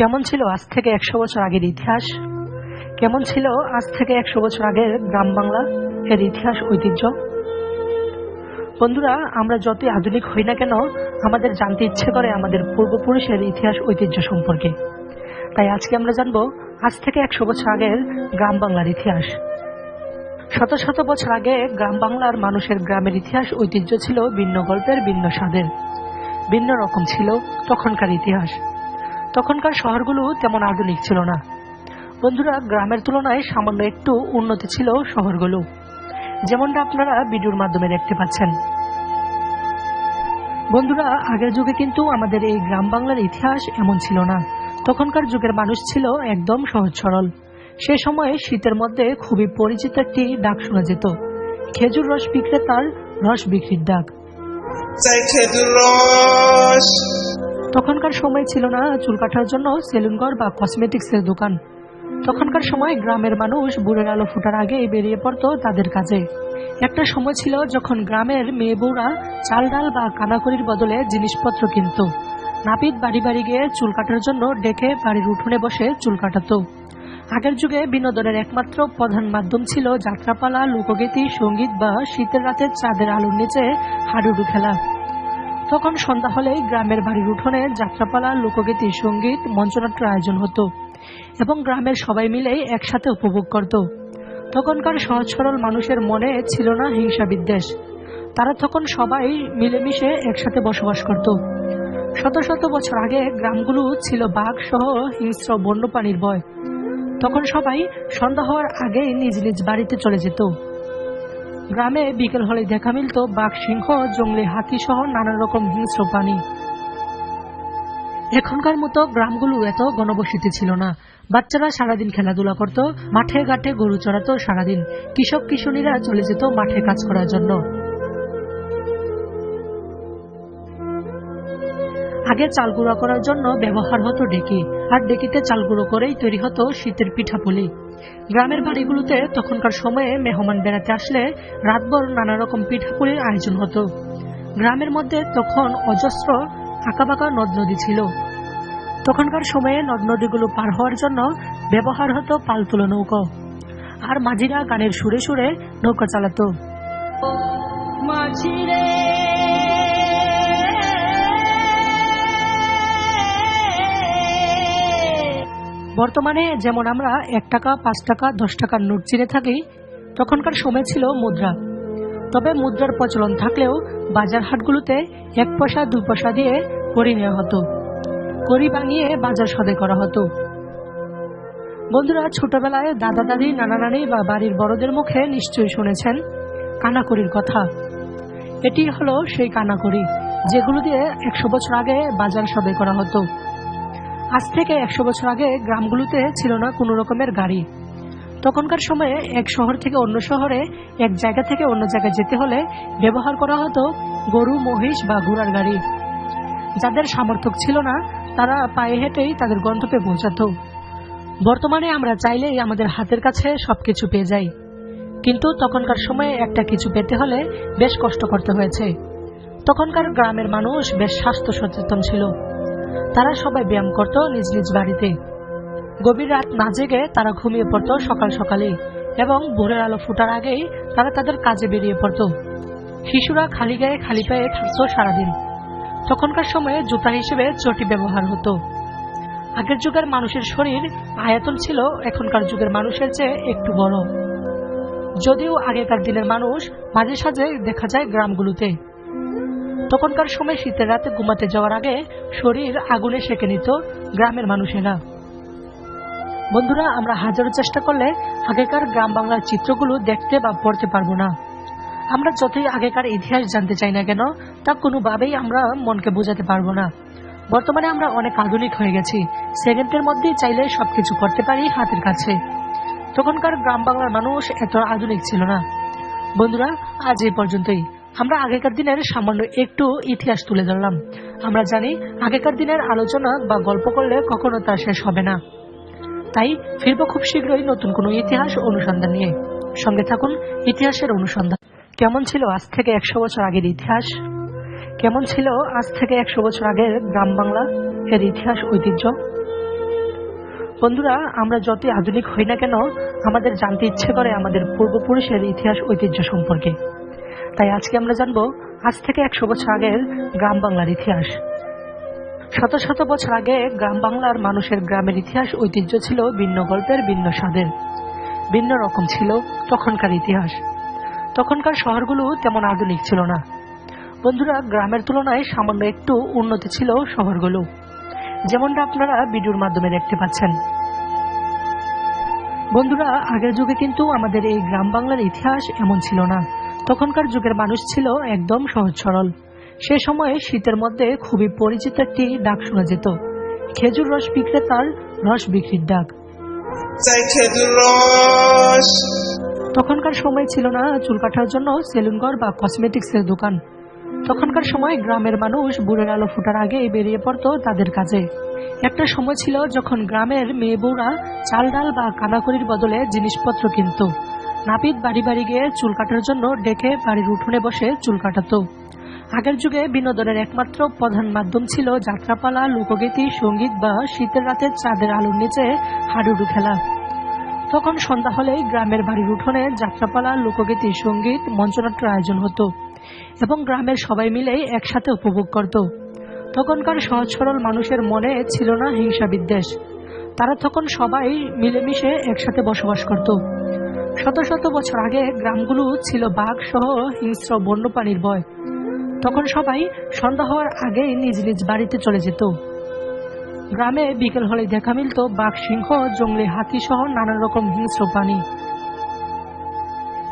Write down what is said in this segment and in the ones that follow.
কেমন ছিল আজ থেকে 100 বছর আগের ইতিহাস? কেমন ছিল আজ থেকে 100 বছর আগের গ্রাম বাংলা এর ইতিহাস ঐতিহ্য? বন্ধুরা, আমরা যতই আধুনিক হই না কেন, আমাদের জানতে ইচ্ছে করে আমাদের পূর্বপুরুষের ইতিহাস ঐতিহ্য সম্পর্কে। তাই আজকে আমরা জানবো আজ থেকে 100 বছর আগের গ্রাম বাংলার ইতিহাস। শত শত বছর আগে গ্রাম বাংলার মানুষের গ্রামের ইতিহাস ঐতিহ্য ছিল ভিন্ন গল্পের, ভিন্ন স্বাদের, ভিন্ন রকম ছিল তখনকার ইতিহাস। তখনকার শহরগুলো তেমন আধুনিক ছিল না। বন্ধুরা, গ্রামের তুলনায় সামান্য একটু উন্নতি ছিল শহরগুলো, যেমনটা আপনারা ভিডিওর মাধ্যমে দেখতে পাচ্ছেন। বন্ধুরা, আগের যুগে কিন্তু আমাদের এই গ্রাম বাংলার ইতিহাস এমন ছিল না। তখনকার যুগের মানুষ ছিল একদম সহজ সরল। সে সময়ে শীতের মধ্যে খুবই পরিচিত একটি ডাক শোনা যেত, খেজুর রস বিক্রেতার রস বিক্রির ডাক। তখনকার সময় ছিল না চুল কাটার জন্য সেলুন ঘর বা কসমেটিক্সের দোকান। তখনকার সময় গ্রামের মানুষ ভোরের আলো ফোটার আগেই বেরিয়ে পড়তো তাদের কাজে। একটা সময় ছিল যখন গ্রামের মেয়ে বউরা চাল ডাল বা কানাকড়ির বদলে জিনিসপত্র কিনত। নাপিত বাড়ি বাড়ি গিয়ে চুল কাটার জন্য ডেকে বাড়ির উঠোনে বসে চুল কাটাতো। আগের যুগে বিনোদনের একমাত্র প্রধান মাধ্যম ছিল যাত্রাপালা, লোকগীতি, সঙ্গীত বা শীতের রাতে চাঁদের আলোর নিচে হাডুডু খেলা। তখন সন্ধ্যা হলেই গ্রামের বাড়ির উঠোনে যাত্রাপালা, লোকগীতি, সঙ্গীত, মঞ্চনাট্যের আয়োজন হতো এবং গ্রামের সবাই মিলেই একসাথে উপভোগ করত। তখনকার সহজ সরল মানুষের মনে ছিল না হিংসা বিদ্বেষ। তারা তখন সবাই মিলেমিশে একসাথে বসবাস করত। শত শত বছর আগে গ্রামগুলো ছিল বাঘ সহ হিংস্র বন্যপ্রাণীর ভয়। তখন সবাই সন্ধ্যা হওয়ার আগেই নিজ নিজ বাড়িতে চলে যেত। গ্রামে বিকেল হলে দেখা মিলত বাঘ, সিংহ, জঙ্গলি হাতি সহ নানা রকম হিংস্র প্রাণী। এখনকার মতো গ্রামগুলো এত ঘনবসতি ছিল না। বাচ্চারা সারাদিন খেলাধুলা করত, মাঠে ঘাটে গরু চড়াতো সারাদিন। কৃষক কিশোরীরা চলে যেত মাঠে কাজ করার জন্য। আগে চাল গুঁড়ো করার জন্য ব্যবহার হতো ডেকি, আর ডেকিতে চাল গুঁড়ো করেই তৈরি হতো শীতের পিঠাপুলি। গ্রামের বাড়িগুলোতে তখনকার সময়ে মেহমান বেড়াতে আসলে রাতভর নানা রকম পিঠাপুলির আয়োজন হতো। গ্রামের মধ্যে তখন অজস্র আঁকাবাঁকা নদ নদী ছিল। তখনকার সময়ে নদ নদীগুলো পার হওয়ার জন্য ব্যবহার হতো পালতোলা নৌকা, আর মাঝিরা গানের সুরে সুরে নৌকা চালাতো। বর্তমানে যেমন আমরা 1 টাকা, 5 টাকা, 10 টাকার নোট চিনে থাকি, তখনকার সময় ছিল মুদ্রা। তবে মুদ্রার প্রচলন থাকলেও বাজার হাটগুলোতে 1 পয়সা 2 পয়সা দিয়ে কড়ি নেওয়া হতো। কড়ি বানিয়ে বাজার সদাই করা হতো। বন্ধুরা, ছোটবেলায় দাদা দাদি, নানা নানি বা বাড়ির বড়দের মুখে নিশ্চয়ই শুনেছেন কানাকড়ির কথা। এটি হলো সেই কানাকড়ি যেগুলো দিয়ে 100 বছর আগে বাজার সদাই করা হতো। আজ থেকে 100 বছর আগে গ্রামগুলোতে ছিল না কোনো রকমের গাড়ি। তখনকার সময়ে এক শহর থেকে অন্য শহরে, এক জায়গা থেকে অন্য জায়গায় যেতে হলে ব্যবহার করা হতো গরু, মহিষ বা ঘোড়ার গাড়ি। যাদের সামর্থ্য ছিল না তারা পায়ে হেঁটেই তাদের গন্তব্যে পৌঁছাতো। বর্তমানে আমরা চাইলেই আমাদের হাতের কাছে সবকিছু পেয়ে যাই, কিন্তু তখনকার সময়ে একটা কিছু পেতে হলে বেশ কষ্ট করতে হয়েছে। তখনকার গ্রামের মানুষ বেশ স্বাস্থ্য সচেতন ছিল। তারা সবাই ব্যায়াম করত নিজ নিজ বাড়িতে। গভীর রাত না জেগে তারা ঘুমিয়ে পড়তো সকাল সকালেই, এবং ভোরের আলো ফোটার আগেই তারা তাদের কাজে বেরিয়ে পড়ত। শিশুরা খালি গায়ে খালি পায়ে থাকতো সারাদিন। তখনকার সময়ে জুতা হিসেবে চটি ব্যবহার হতো। আগের যুগের মানুষের শরীর আয়তন ছিল এখনকার যুগের মানুষের চেয়ে একটু বড়, যদিও আগেকার দিনের মানুষ মাঝে সাঝে দেখা যায় গ্রামগুলোতে। তখনকার সময় শীতের রাতে ঘুমাতে যাওয়ার আগে শরীর আগুনে সেঁকে নিত গ্রামের মানুষেরা। বন্ধুরা, আমরা হাজারো চেষ্টা করলে আগেকার গ্রাম বাংলার চিত্রগুলো দেখতে বা পড়তে পারবো না। আমরা যতই আগেকার ইতিহাস জানতে চাই না কেন, তা কোনোভাবেই আমরা মনকে বোঝাতে পারবো না। বর্তমানে আমরা অনেক আধুনিক হয়ে গেছি, সেকেন্ডের মধ্যেই চাইলে সবকিছু করতে পারি হাতের কাছে। তখনকার গ্রাম বাংলার মানুষ এত আধুনিক ছিল না। বন্ধুরা, আজ এই পর্যন্তই। আমরা আগেকার দিনের সামান্য একটু ইতিহাস তুলে ধরলাম। আমরা জানি আগেকার দিনের আলোচনা বা গল্প করলে কখনো তা শেষ হবে না। তাই ফিরবো খুব শীঘ্রই নতুন কোনো ইতিহাস অনুসন্ধান নিয়ে। সঙ্গে থাকুন ইতিহাসের অনুসন্ধান। কেমন ছিল আজ থেকে 100 বছর আগের ইতিহাস? কেমন ছিল আজ থেকে 100 বছর আগের গ্রাম বাংলা এর ইতিহাস ঐতিহ্য? বন্ধুরা, আমরা যতই আধুনিক হই না কেন, আমাদের জানতে ইচ্ছে করে আমাদের পূর্বপুরুষের ইতিহাস ঐতিহ্য সম্পর্কে। তাই আজকে আমরা জানবো আজ থেকে 100 বছর আগের গ্রাম বাংলার ইতিহাস। শত শত বছর আগে গ্রাম বাংলার মানুষের গ্রামের ইতিহাস ঐতিহ্য ছিল ভিন্ন গল্পের, ভিন্ন স্বাদের, ভিন্ন রকম ছিল তখনকার ইতিহাস। তখনকার শহরগুলো তেমন আধুনিক ছিল না। বন্ধুরা, গ্রামের তুলনায় সামান্য একটু উন্নতি ছিল শহরগুলো, যেমনটা আপনারা ভিডিওর মাধ্যমে দেখতে পাচ্ছেন। বন্ধুরা, আগের যুগে কিন্তু আমাদের এই গ্রাম বাংলার ইতিহাস এমন ছিল না। তখনকার যুগের মানুষ ছিল একদম সহজ সরল। সে সময়ে শীতের মধ্যে খুবই পরিচিত একটি ডাক শোনা যেত, খেজুর রস বিক্রেতার রস বিক্রির ডাক। তখনকার সময় ছিল না চুল কাটার জন্য সেলুন ঘর বা কসমেটিক্সের দোকান। তখনকার সময় গ্রামের মানুষ ভোরের আলো ফোটার আগেই বেরিয়ে পড়তো তাদের কাজে। একটা সময় ছিল যখন গ্রামের মেয়ে বউরা চাল ডাল বা কানাকড়ির বদলে জিনিসপত্র কিনত। নাপিত বাড়ি বাড়ি গিয়ে চুল কাটার জন্য ডেকে বাড়ির উঠোনে বসে চুল কাটাতো। আগের যুগে বিনোদনের একমাত্র প্রধান মাধ্যম ছিল যাত্রাপালা, লোকগীতি, সঙ্গীত বা শীতের রাতে চাঁদের আলোর নিচে হাডুডু খেলা। তখন সন্ধ্যা হলেই গ্রামের বাড়ির উঠোনে যাত্রাপালা, লোকগীতি, সঙ্গীত, মঞ্চনাট্যের আয়োজন হতো এবং গ্রামের সবাই মিলে একসাথে উপভোগ করত। তখনকার সহজ সরল মানুষের মনে ছিল না হিংসা বিদ্বেষ। তারা তখন সবাই মিলেমিশে একসাথে বসবাস করত। শত শত বছর আগে গ্রামগুলো ছিল বাঘ সহ হিংস্র বন্যপ্রাণীর ভয়। তখন সবাই সন্ধ্যা হওয়ার আগেই নিজ নিজ বাড়িতে চলে যেত। গ্রামে বিকেল হলে দেখা মিলত বাঘ, সিংহ, জঙ্গলি হাতি সহ নানান রকম হিংস্র প্রাণী।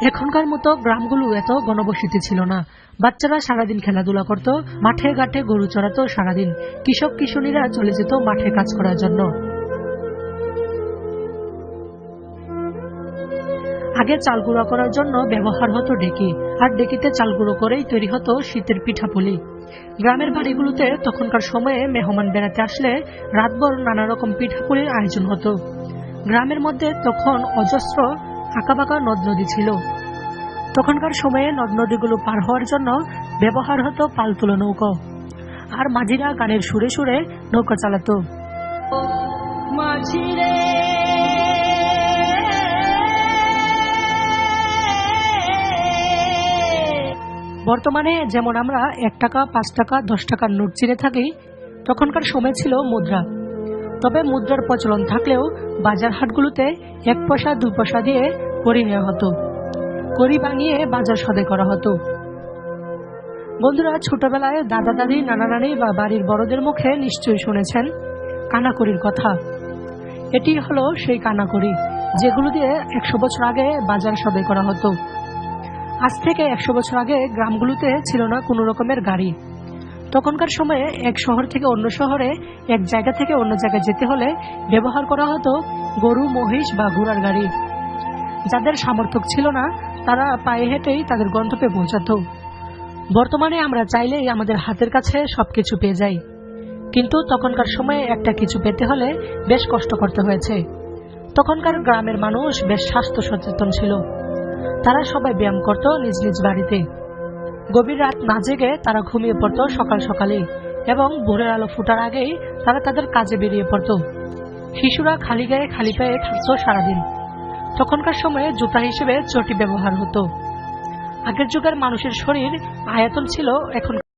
এখনকার মতো গ্রামগুলো এত ঘনবসতি ছিল না। বাচ্চারা সারাদিন খেলাধুলা করত, মাঠে ঘাটে গরু চড়াতো সারাদিন। কৃষক কিশোরীরা চলে যেত মাঠে কাজ করার জন্য। আগে চাল গুঁড়ো করার জন্য ব্যবহার হতো ডেকি, আর ডেকিতে চাল গুঁড়ো করেই তৈরি হতো শীতের পিঠাপুলি। গ্রামের বাড়িগুলোতে তখনকার সময়ে মেহমান বেড়াতে আসলে রাতভর নানা রকম পিঠাপুলির আয়োজন হতো। গ্রামের মধ্যে তখন অজস্র আঁকাবাঁকা নদ নদী ছিল। তখনকার সময়ে নদ নদীগুলো পার হওয়ার জন্য ব্যবহার হতো পালতোলা নৌকা, আর মাঝিরা গানের সুরে সুরে নৌকা চালাতো। বর্তমানে যেমন আমরা 1 টাকা, 5 টাকা, 10 টাকার নোট চিনে থাকি, তখনকার সময় ছিল মুদ্রা। তবে মুদ্রার প্রচলন থাকলেও বাজার হাটগুলোতে 1 পয়সা 2 পয়সা দিয়ে কড়ি নেওয়া হতো। কড়ি বানিয়ে বাজার সদাই করা হতো। বন্ধুরা, ছোটবেলায় দাদা দাদি, নানা নানি বা বাড়ির বড়দের মুখে নিশ্চয়ই শুনেছেন কানাকড়ির কথা। এটি হলো সেই কানাকড়ি যেগুলো দিয়ে 100 বছর আগে বাজার সদাই করা হতো। আজ থেকে 100 বছর আগে গ্রামগুলোতে ছিল না কোনো রকমের গাড়ি। তখনকার সময়ে এক শহর থেকে অন্য শহরে, এক জায়গা থেকে অন্য জায়গায় যেতে হলে ব্যবহার করা হতো গরু, মহিষ বা ঘোড়ার গাড়ি। যাদের সামর্থ্য ছিল না তারা পায়ে হেঁটেই তাদের গন্তব্যে পৌঁছাতো। বর্তমানে আমরা চাইলেই আমাদের হাতের কাছে সবকিছু পেয়ে যাই, কিন্তু তখনকার সময়ে একটা কিছু পেতে হলে বেশ কষ্ট করতে হয়েছে। তখনকার গ্রামের মানুষ বেশ স্বাস্থ্য সচেতন ছিল। তারা সবাই ব্যায়াম করত নিজ নিজ বাড়িতে। গভীর রাত না জেগে তারা ঘুমিয়ে পড়তো সকাল সকালেই, এবং ভোরের আলো ফোটার আগেই তারা তাদের কাজে বেরিয়ে পড়ত। শিশুরা খালি গায়ে খালি পায়ে থাকতো সারাদিন। তখনকার সময়ে জুতা হিসেবে চটি ব্যবহার হতো। আগের যুগের মানুষের শরীর আয়তন ছিল এখন